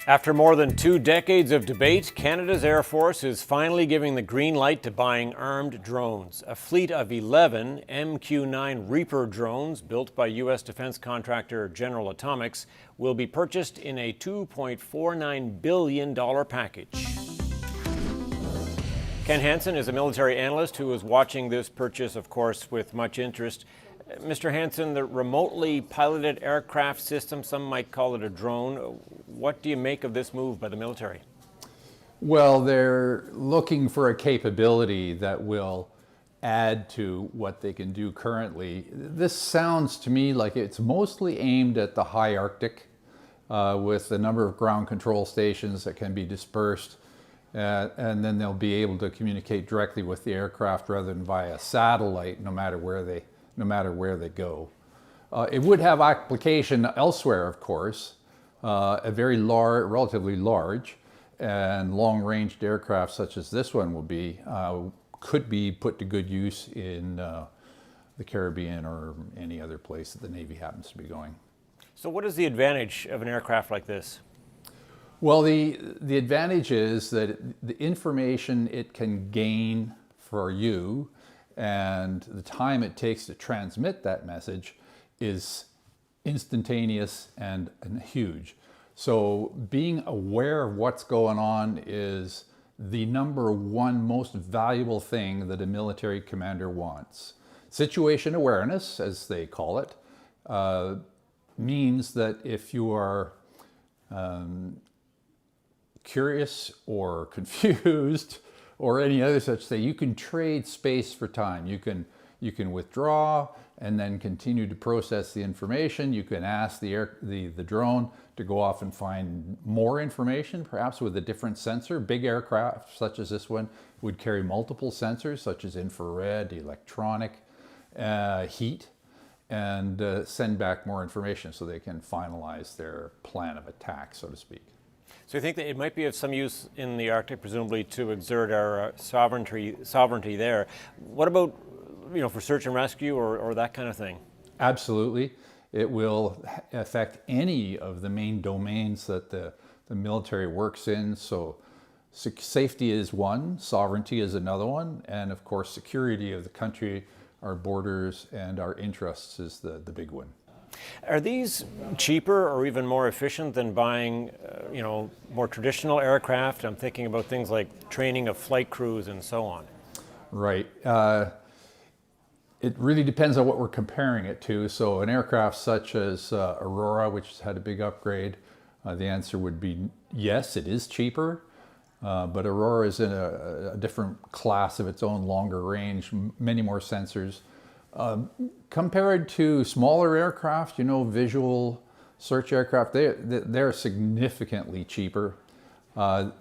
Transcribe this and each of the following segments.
After more than 2 decades of debate, Canada's Air Force is finally giving the green light to buying armed drones. A fleet of 11 MQ-9 Reaper drones built by U.S. defense contractor General Atomics will be purchased in a $2.49 billion package. Ken Hansen is a military analyst who is watching this purchase, of course, with much interest. Mr. Hansen, the remotely piloted aircraft system, some might call it a drone. What do you make of this move by the military? Well, they're looking for a capability that will add to what they can do currently. This sounds to me like it's mostly aimed at the high Arctic, with a number of ground control stations that can be dispersed, and then they'll be able to communicate directly with the aircraft rather than via satellite, no matter where they go. It would have application elsewhere, of course. A very large, relatively large and long-ranged aircraft such as this one will be, could be put to good use in the Caribbean or any other place that the Navy happens to be going. So what is the advantage of an aircraft like this? Well, the advantage is that the information it can gain for you and the time it takes to transmit that message is instantaneous and huge. So being aware of what's going on is the number one most valuable thing that a military commander wants. Situation awareness, as they call it, means that if you are curious or confused or any other such thing, you can trade space for time. You can withdraw and then continue to process the information. You can ask the drone to go off and find more information, perhaps with a different sensor. Big aircraft such as this one would carry multiple sensors such as infrared, electronic, heat, and send back more information so they can finalize their plan of attack, so to speak. So you think that it might be of some use in the Arctic, presumably to exert our sovereignty there. What about, for search and rescue or that kind of thing? Absolutely. It will affect any of the main domains that the military works in. So safety is one, sovereignty is another one, and of course security of the country, our borders, and our interests is the big one. Are these cheaper or even more efficient than buying, more traditional aircraft? I'm thinking about things like training of flight crews and so on. Right. It really depends on what we're comparing it to. So an aircraft such as Aurora, which has had a big upgrade, the answer would be yes, it is cheaper. But Aurora is in a different class of its own, longer range, many more sensors. Compared to smaller aircraft, visual search aircraft, they're significantly cheaper. The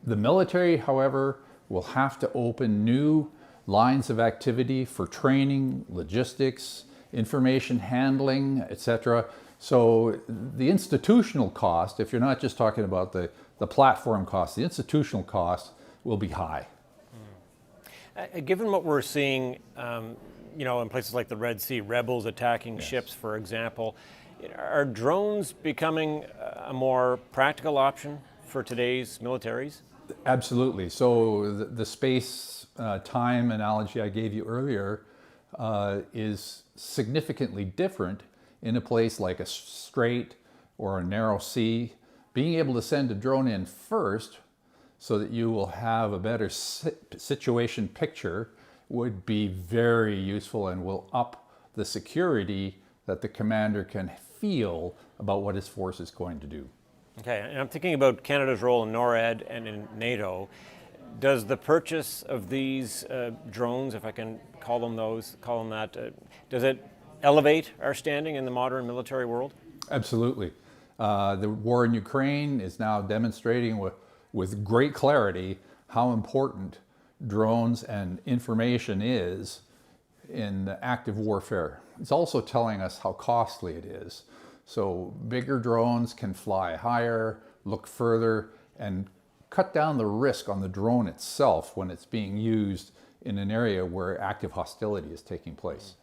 military, however, will have to open new lines of activity for training, logistics, information handling, etc. So the institutional cost, if you're not just talking about the platform cost, the institutional cost will be high. Given what we're seeing, in places like the Red Sea, rebels attacking ships, for example, are drones becoming a more practical option for today's militaries? Absolutely. So the space time analogy I gave you earlier is significantly different in a place like a strait or a narrow sea. Being able to send a drone in first so that you will have a better situation picture would be very useful and will up the security that the commander can feel about what his force is going to do. Okay, and I'm thinking about Canada's role in NORAD and in NATO. Does the purchase of these drones, if I can call them that, does it elevate our standing in the modern military world? Absolutely. The war in Ukraine is now demonstrating with great clarity how important drones and information is in active warfare. It's also telling us how costly it is. So bigger drones can fly higher, look further, and cut down the risk on the drone itself when it's being used in an area where active hostility is taking place.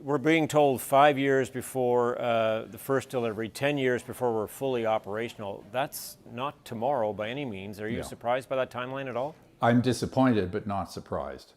We're being told 5 years before the first delivery, 10 years before we're fully operational. That's not tomorrow by any means. Are you surprised by that timeline at all? I'm disappointed, but not surprised.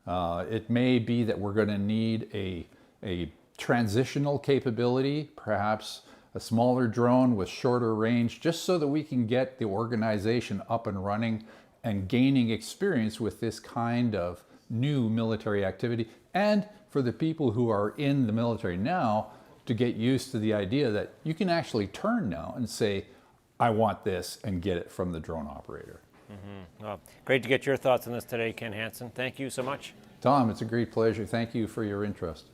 It may be that we're going to need a transitional capability, perhaps a smaller drone with shorter range, just so that we can get the organization up and running and gaining experience with this kind of new military activity, and for the people who are in the military now to get used to the idea that you can actually turn now and say, I want this, and get it from the drone operator. Well, great to get your thoughts on this today, Ken Hansen. Thank you so much. Tom, it's a great pleasure. Thank you for your interest.